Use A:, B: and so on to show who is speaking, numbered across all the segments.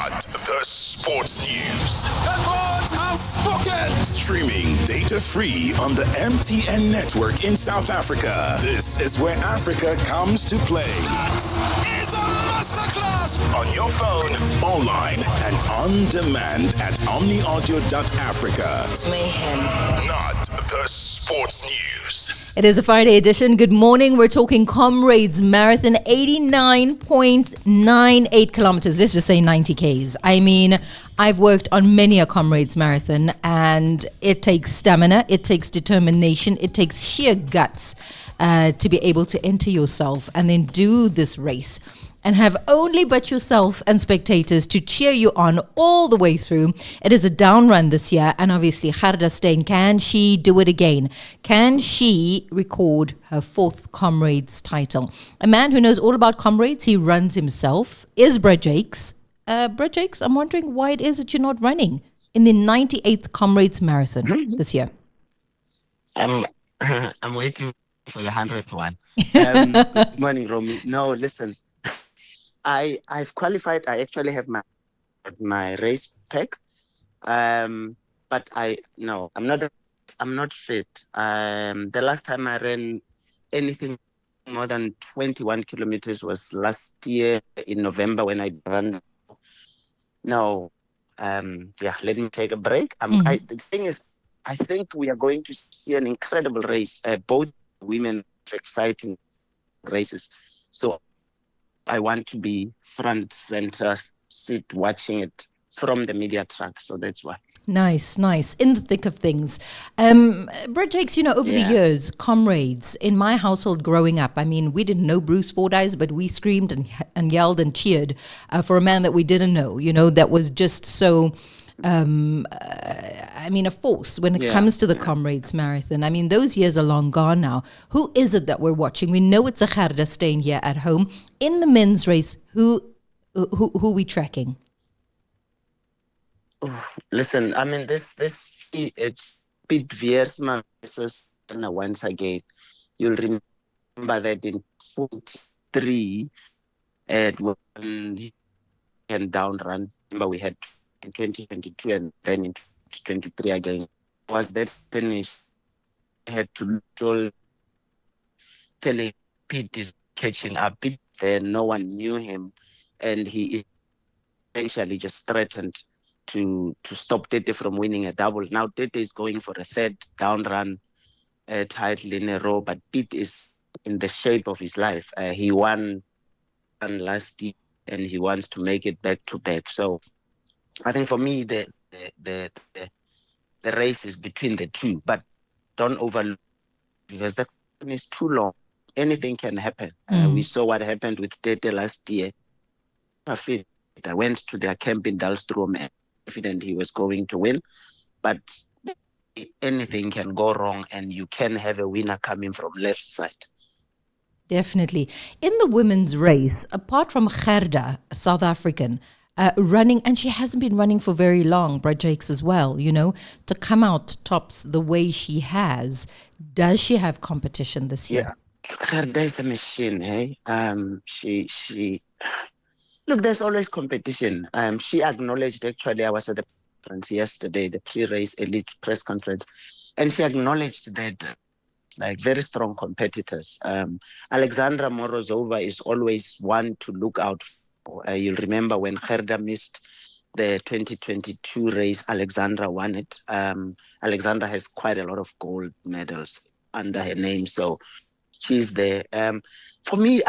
A: Not the sports news.
B: Headlines have spoken.
A: Streaming data-free on the MTN network in South Africa. This is where Africa comes to play.
B: That is a masterclass.
A: On your phone, online, and on demand at omniaudioafrica.
C: It's mayhem.
A: Not the sports news.
D: It is a Friday edition. Good morning. We're talking Comrades Marathon, 89.98 kilometers. Let's just say 90 Ks. I mean, I've worked on many a Comrades Marathon, and it takes stamina, it takes determination, it takes sheer guts to be able to enter yourself and then do this race and have only but yourself and spectators to cheer you on all the way through. It is a down run this year, and obviously Gerda, can she do it again? Can she record her fourth Comrades title? A man who knows all about Comrades, he runs himself, is Brett Jakes. Brett Jakes, I'm wondering why it is that you're not running in the 98th Comrades Marathon this year.
E: I'm waiting for the 100th one. Good morning, Romy. No, listen. I've qualified. I actually have my race pack, but I'm not fit. The last time I ran anything more than 21 kilometers was last year in November when I ran. No, let me take a break. The thing is, I think we are going to see an incredible race. Both women are exciting races, so I want to be front center, sit watching it from the media track. So that's why. Nice.
D: In the thick of things. Brett Jakes, over the years, Comrades, in my household growing up, I mean, we didn't know Bruce Fordyce, but we screamed and yelled and cheered for a man that we didn't know, that was just so... a force when it comes to the Comrades Marathon. I mean, those years are long gone now. Who is it that we're watching? We know it's a Gerda staying here at home. In the men's race, who are we tracking?
E: Listen, I mean, it's Pete Viersma versus once again. You'll remember that in 43, when he can down run. Remember, we had in 2022 and then in 2023 again. Was that finish? I had to tell him Pete is catching up. Pete there, no one knew him, and he essentially just threatened to stop Tete from winning a double. Now Tete is going for a third down run title in a row, but Pete is in the shape of his life. He won last year, and he wants to make it back to back. So I think for me, the race is between the two, but don't overlook, because the time is too long. Anything can happen. We saw what happened with Tete last year. I went to their camp in Dalstrom, confident he was going to win, but anything can go wrong, and you can have a winner coming from left side.
D: Definitely. In the women's race, apart from Gerda, a South African, running, and she hasn't been running for very long, Brett Jakes as well, to come out tops the way she has. Does she have competition this year?
E: Yeah, Gerda is a machine, hey? She look, there's always competition. She acknowledged, actually, I was at the conference yesterday, the pre-race elite press conference, and she acknowledged that like very strong competitors. Alexandra Morozova is always one to look out for. You'll remember when Gerda missed the 2022 race, Alexandra won it. Alexandra has quite a lot of gold medals under her name, so she's there. For me,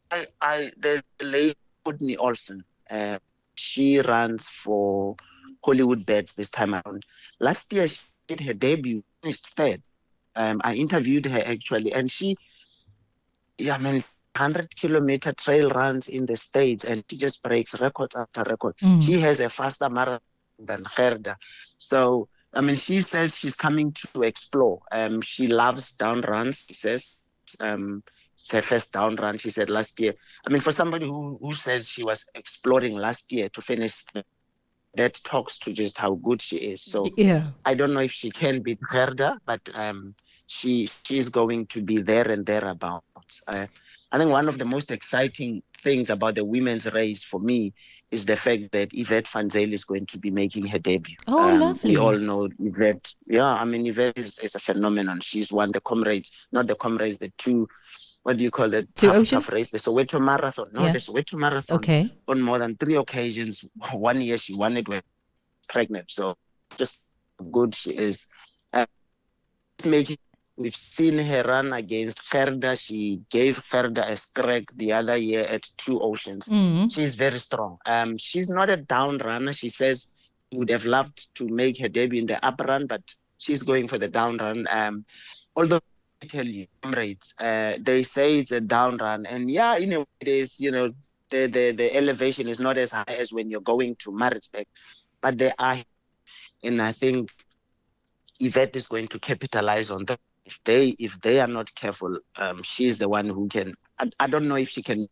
E: the lady Courtney Olsen, she runs for Hollywood Bets this time around. Last year, she did her debut, finished third. I interviewed her actually, and she, 100-kilometer trail runs in the States, and she just breaks records after record. She has a faster marathon than Gerda. So, she says she's coming to explore. She loves down runs, she says. It's her first down run, she said, last year. For somebody who says she was exploring last year to finish, that talks to just how good she is. So I don't know if she can beat Gerda, but she's going to be there and thereabouts. I think one of the most exciting things about the women's race for me is the fact that Yvette van Zyl is going to be making her debut.
D: Oh,
E: We all
D: lovely.
E: know Yvette. Yeah, I mean, Yvette is a phenomenon. She's won the Comrades, not the Comrades, the two, what do you call it,
D: To Ocean?
E: tough race, the Soweto Marathon. No,
D: Yeah.
E: the Soweto Marathon
D: Okay.
E: on more than 3 occasions. One year she won it when pregnant. So just how good she is. Making We've seen her run against Gerda. She gave Gerda a scrag the other year at Two Oceans.
D: Mm.
E: She's very strong. She's not a down runner. She says she would have loved to make her debut in the up run, but she's going for the down run. Although I tell you, comrades, they say it's a down run, and yeah, in a way it is. The elevation is not as high as when you're going to Maritzburg, but they are, and I think Yvette is going to capitalize on that. If they are not careful, she's the one who can. I don't know if she can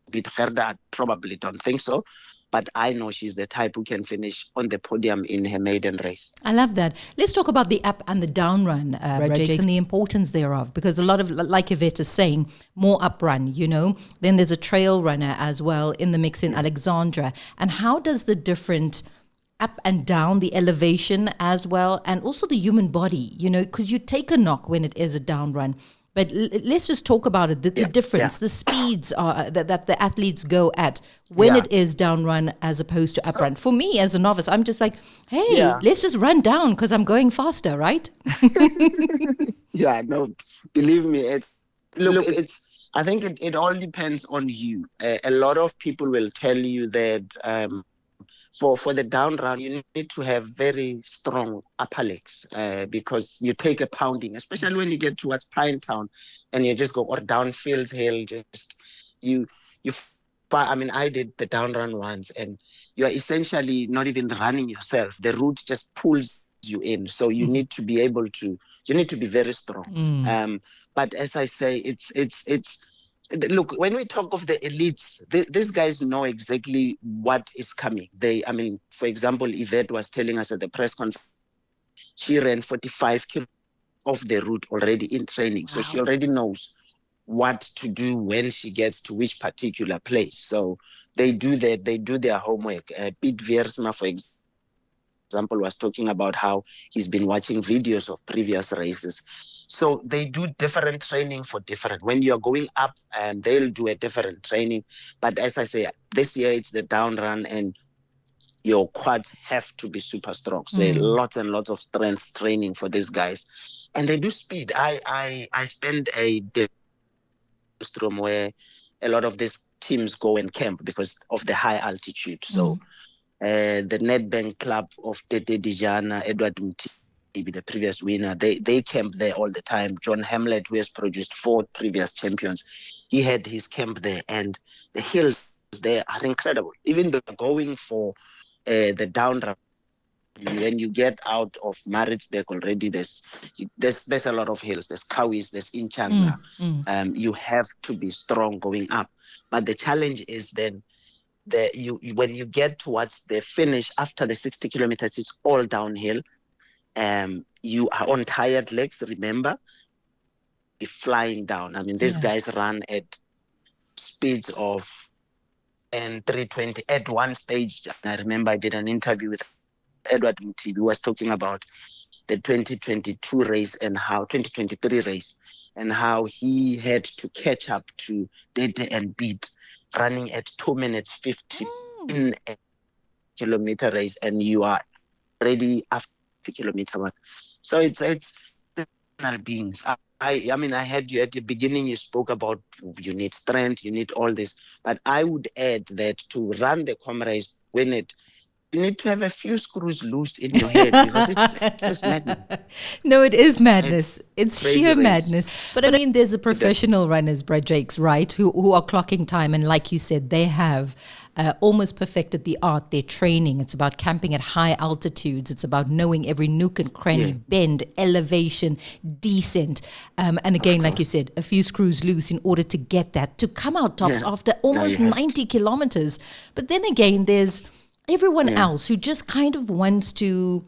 E: beat Gerda. I probably don't think so, but I know she's the type who can finish on the podium in her maiden race.
D: I love that. Let's talk about the up and the down run, Jakes, and the importance thereof, because a lot of, like Yvette is saying, more up run, Then there's a trail runner as well in the mix in Alexandra. And how does the different up and down, the elevation as well, and also the human body, because you take a knock when it is a down run. But let's just talk about it, the difference, the speeds that the athletes go at when it is down run as opposed to up run. For me, as a novice, I'm just like, hey, let's just run down because I'm going faster, right?
E: Yeah, no, believe me, I think it all depends on you. A lot of people will tell you that for the down run, you need to have very strong upper legs because you take a pounding, especially when you get towards Pinetown and you just go or down Fields Hill. I mean, I did the down run once, and you are essentially not even running yourself. The route just pulls you in, so you need to be you need to be very strong. But as I say, it's look, when we talk of the elites, these guys know exactly what is coming. For example, Yvette was telling us at the press conference, she ran 45 kilometers of the route already in training. Wow. So she already knows what to do when she gets to which particular place. So they do that. They do their homework. Pete Viersma, for example, was talking about how he's been watching videos of previous races. So they do different training for different. When you're going up, they'll do a different training. But as I say, this year it's the down run, and your quads have to be super strong. So lots and lots of strength training for these guys. And they do speed. I spent a day where a lot of these teams go and camp because of the high altitude. So the Nedbank Club of Tete Dijana, Edward Mti, the previous winner, they camp there all the time. John Hamlet, who has produced 4 previous champions, he had his camp there, and the hills there are incredible. Even though going for the down run, when you get out of Maritzburg already, there's a lot of hills. There's Kawis, there's Inchanga. You have to be strong going up. But the challenge is then when you get towards the finish after the 60 kilometers, it's all downhill. You are on tired legs, remember, be flying down. I mean, these guys run at speeds of 320 at one stage. I remember I did an interview with Edward Mti, who was talking about the 2022 race and how 2023 race and how he had to catch up to Dede and beat running at 2 minutes 50 in a kilometer race, and you are already after the kilometer mark. So it's beings. I mean, I had you at the beginning, you spoke about you need strength, you need all this, but I would add that to run the Comrades, you need to have a few screws loose in your head because it's just madness.
D: No, it is madness. It's sheer
E: race.
D: madness. But I mean, there's a professional runners, Brad Jakes, right, who are clocking time. And like you said, they have almost perfected the art, their training. It's about camping at high altitudes. It's about knowing every nook and cranny, bend, elevation, descent. And again, like you said, a few screws loose in order to get that, to come out tops after almost 90 kilometers. But then again, there's everyone else who just kind of wants to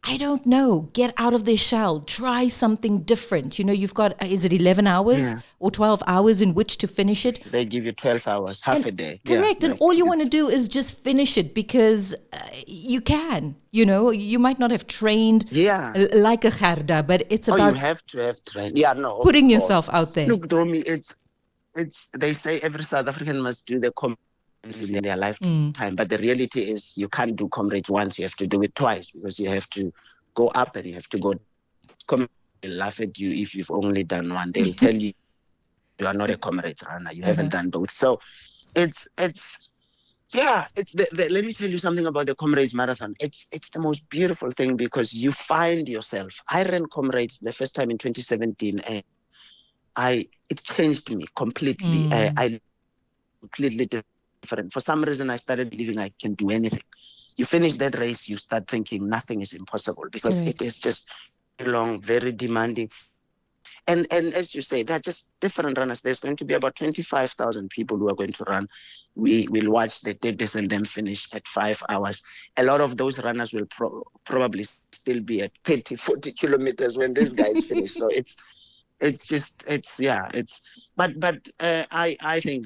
D: I don't know, get out of their shell, try something different. You've got, is it 11 hours or 12 hours in which to finish it?
E: They give you 12 hours, half a day.
D: Correct. And
E: like
D: all you want to do is just finish it because you can, you might not have trained like a Gerda, but it's about
E: you have to have trained. Yeah, no, of
D: putting
E: course.
D: yourself out there.
E: Look, Romy, it's they say every South African must do the Comrades in their lifetime, but the reality is you can't do Comrades once, you have to do it twice, because you have to go up and you have to go. Comrades will laugh at you if you've only done one. They'll tell you are not a Comrades runner, you haven't done both. So it's let me tell you something about the Comrades Marathon. It's the most beautiful thing, because you find yourself. I ran Comrades the first time in 2017, and it changed me completely. I completely different. For some reason, I started believing I can do anything. You finish that race, you start thinking nothing is impossible, because it is just long, very demanding. And as you say, they're just different runners. There's going to be about 25,000 people who are going to run. We will watch the Tetes and them finish at 5 hours. A lot of those runners will probably still be at 30, 40 kilometers when these guys finish. So but I think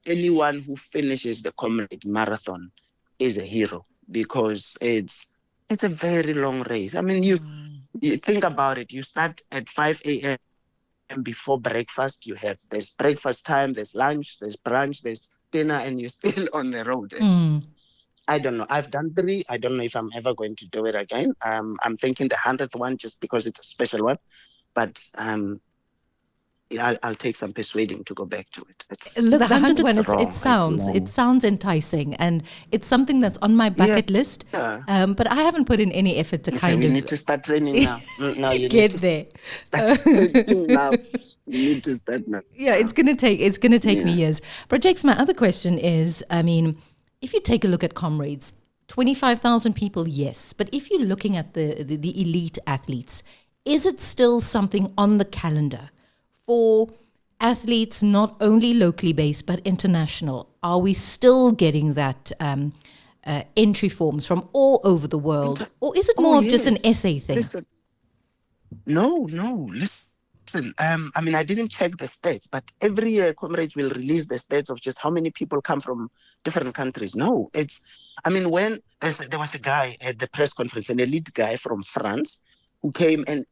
E: anyone who finishes the Comrade Marathon is a hero, because it's a very long race. I mean, you think about it. You start at 5 a.m. before breakfast. There's breakfast time, there's lunch, there's brunch, there's dinner, and you're still on the road. I don't know. I've done 3. I don't know if I'm ever going to do it again. I'm thinking the 100th one, just because it's a special one. But I'll take some persuading to go back to it.
D: Look, the 100th one, it sounds enticing, and it's something that's on my bucket list. But I haven't put in any effort to
E: we need to start training now.
D: To get there.
E: Start training now. You need to start now.
D: Yeah, it's gonna take me years. Projects, my other question is, I mean, if you take a look at Comrades, 25,000 people, yes. But if you're looking at the elite athletes, is it still something on the calendar for athletes not only locally based but international? Are we still getting that entry forms from all over the world? Or is it more of just an SA thing?
E: No. Listen, I mean, I didn't check the stats, but every year Comrades will release the stats of just how many people come from different countries. No, when there was a guy at the press conference, an elite guy from France, who came and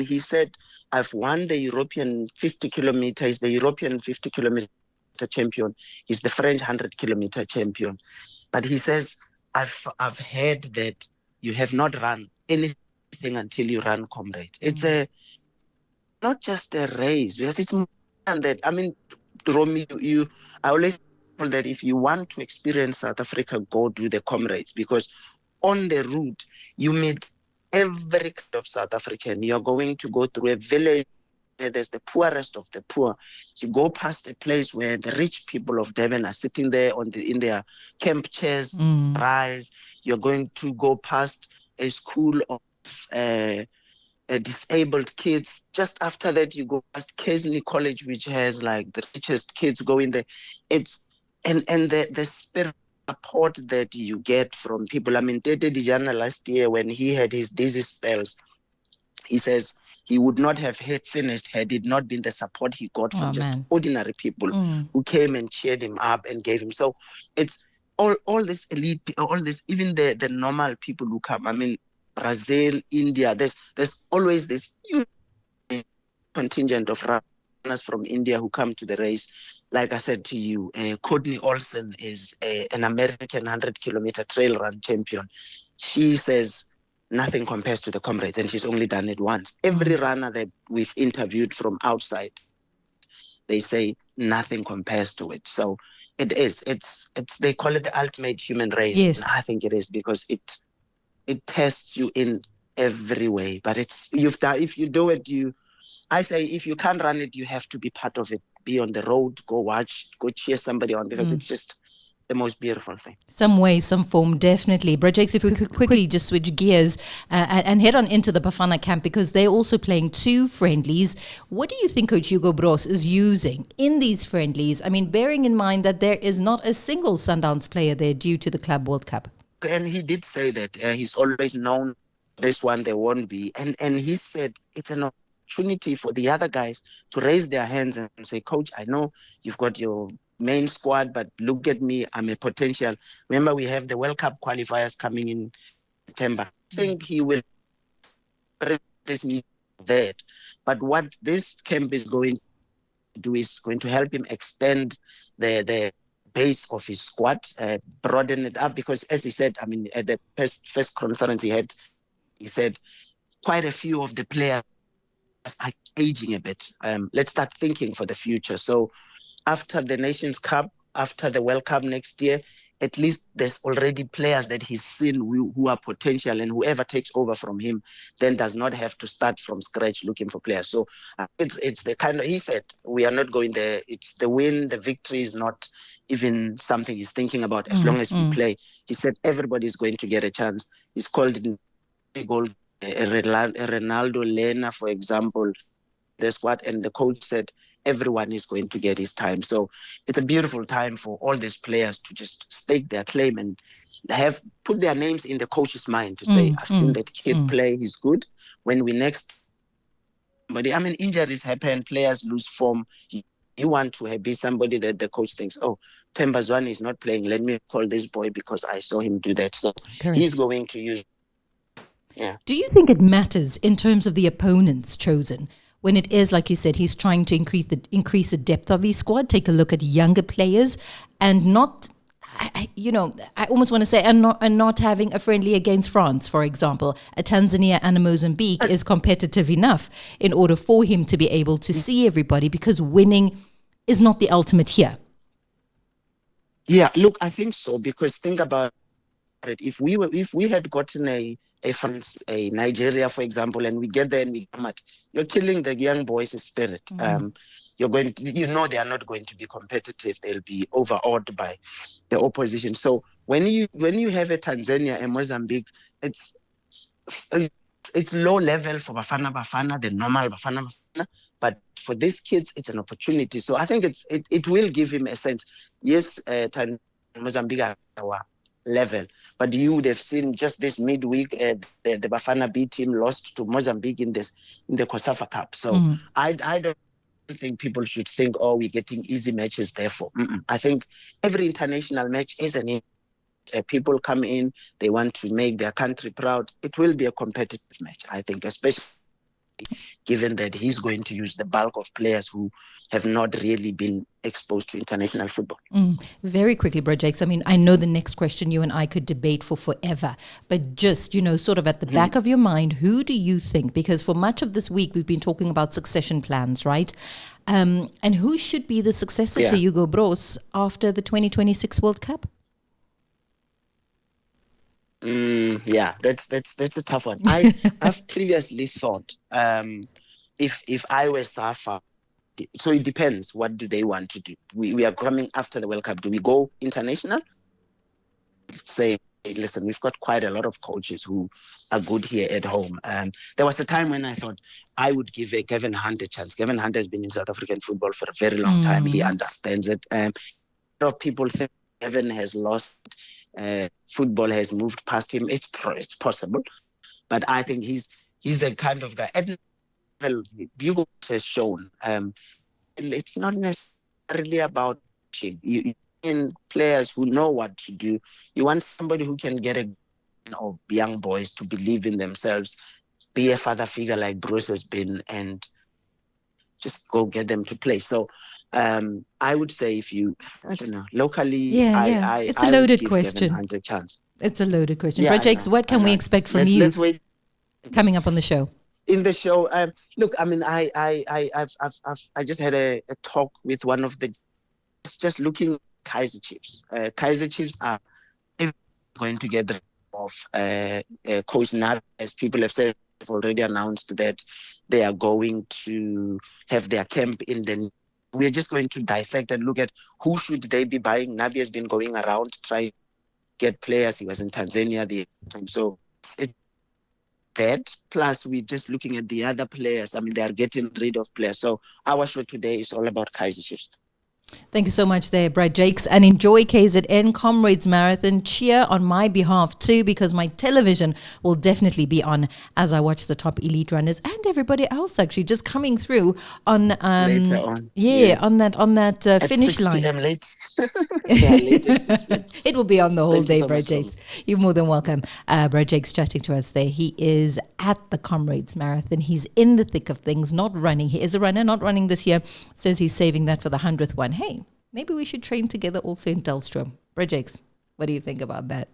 E: he said, I've won the European 50 kilometer. He's the European 50 kilometer champion. He's the French 100 kilometer champion. But he says, I've heard that you have not run anything until you run Comrades. It's not just a race, because it's more than that. I mean, Romy, I always tell that if you want to experience South Africa, go do the Comrades, because on the route, you meet every kind of South African. You're going to go through a village where there's the poorest of the poor. You go past a place where the rich people of Durban are sitting there in their camp chairs, rise. You're going to go past a school of disabled kids. Just after that, you go past Kesley College, which has like the richest kids going there. And the spirit support that you get from people. I mean, Tete Dijana last year, when he had his dizzy spells, he says he would not have finished had it not been the support he got from ordinary people who came and cheered him up and gave him. So it's all this elite, all this, even the normal people who come. I mean, Brazil, India, there's always this huge contingent of runners from India who come to the race. Like I said to you, Courtney Olsen is an American 100-kilometer trail run champion. She says nothing compares to the Comrades, and she's only done it once. Every runner that we've interviewed from outside, they say nothing compares to it. So it is. It's they call it the ultimate human race.
D: Yes.
E: I think it is, because it tests you in every way. But if you do it, I say if you can't run it, you have to be part of it. Be on the road, go watch, go cheer somebody on, because it's just the most beautiful thing.
D: Some way, some form, definitely. Projects, if we could quickly just switch gears and head on into the Bafana camp, because they're also playing 2 friendlies. What do you think Coach Hugo Broos is using in these friendlies? I mean, bearing in mind that there is not a single Sundowns player there due to the Club World Cup.
E: And he did say that he's always known this one there won't be. And he said it's an opportunity for the other guys to raise their hands and say, Coach, I know you've got your main squad, but look at me, I'm a potential. Remember, we have the World Cup qualifiers coming in September. I think he will this that. But what this camp is going to do is going to help him extend the base of his squad, broaden it up, because as he said, I mean, at the first conference he had, he said quite a few of the players are aging a bit. Let's start thinking for the future. So after the Nations Cup, after the World Cup next year, at least there's already players that he's seen who are potential, and whoever takes over from him then does not have to start from scratch looking for players. So it's the kind of, he said, we are not going there. It's the win, the victory is not even something he's thinking about as long as we play. He said everybody is going to get a chance. He's called it goal. Ronaldo Lena, for example, the squad, and the coach said everyone is going to get his time. So it's a beautiful time for all these players to just stake their claim and have put their names in the coach's mind to say, I've seen that kid play, he's good. When we next, but I mean, injuries happen, players lose form. You want to be somebody that the coach thinks, oh, Tembazwane is not playing, let me call this boy because I saw him do that. So he's going to use. Yeah.
D: Do you think it matters in terms of the opponents chosen? When it is, like you said, he's trying to increase the depth of his squad, take a look at younger players, and not, I almost want to say, and not having a friendly against France, for example. A Tanzania and a Mozambique is competitive enough in order for him to be able to see everybody, because winning is not the ultimate here.
E: Yeah, look, I think so, because think about it. If we had gotten a France, a Nigeria, for example, and we get there and we come at, you're killing the young boys' spirit. You're going to, they are not going to be competitive. They'll be overawed by the opposition. So when you have a Tanzania and Mozambique, it's low level for Bafana, the normal Bafana, but for these kids, it's an opportunity. So I think it will give him a sense. Yes, Tanzania and Mozambique are our level, but you would have seen just this midweek, the Bafana B team lost to Mozambique in the COSAFA Cup. So I don't think people should think, oh, we're getting easy matches. Therefore, I think every international match is an people come in, they want to make their country proud. It will be a competitive match, I think, especially given that he's going to use the bulk of players who have not really been exposed to international football.
D: Very quickly, Bro Jakes, I mean, I know the next question you and I could debate for forever, but just, sort of at the back of your mind, who do you think, because for much of this week we've been talking about succession plans, right? And who should be the successor to Hugo Broos after the 2026 World Cup?
E: Yeah, that's a tough one. I've previously thought, if I were Safa, so it depends. What do they want to do? We are coming after the World Cup. Do we go international? Say, hey, listen, we've got quite a lot of coaches who are good here at home. There was a time when I thought I would give Kevin Hunt a chance. Kevin Hunt has been in South African football for a very long time. He understands it. A lot of people think Kevin has lost. Football has moved past him. It's possible, but I think he's a kind of guy. Well, Hugo has shown it's not necessarily about you in players who know what to do. You want somebody who can get young boys to believe in themselves, be a father figure like Bruce has been, and just go get them to play. So I would say I don't know, locally,
D: it's a loaded question.
E: Kevin Hunt a chance.
D: It's a loaded question. Bro Jakes, what can we expect from you
E: let's wait.
D: coming up on the show?
E: In the show, look, I mean, I just had a talk with one of the, just looking at Kaizer Chiefs. Kaizer Chiefs are going to get rid of Coach Nabi, as people have said. They've already announced that they are going to have their camp in the. We're just going to dissect and look at who should they be buying. Nabi has been going around trying to get players. He was in Tanzania the time, so it's that. Plus, we're just looking at the other players. I mean, they are getting rid of players. So our show today is all about Kaizer Chiefs.
D: Thank you so much there, Brad Jakes. And enjoy KZN Comrades Marathon. Cheer on my behalf too, because my television will definitely be on as I watch the top elite runners and everybody else actually just coming through on
E: Later on.
D: yeah,
E: Yes.
D: on that
E: At
D: finish
E: 6
D: line.
E: p.m. late. Yeah, late at 6 p.m.
D: It will be on the whole
E: Thank you
D: day,
E: so
D: Brad
E: much,
D: Jakes. You're more than welcome. Brad Jakes chatting to us there. He is at the Comrades Marathon. He's in the thick of things, not running. He is a runner, not running this year. Says he's saving that for the 100th one. Hey, maybe we should train together also in Delstrom. Brad Jakes, what do you think about that?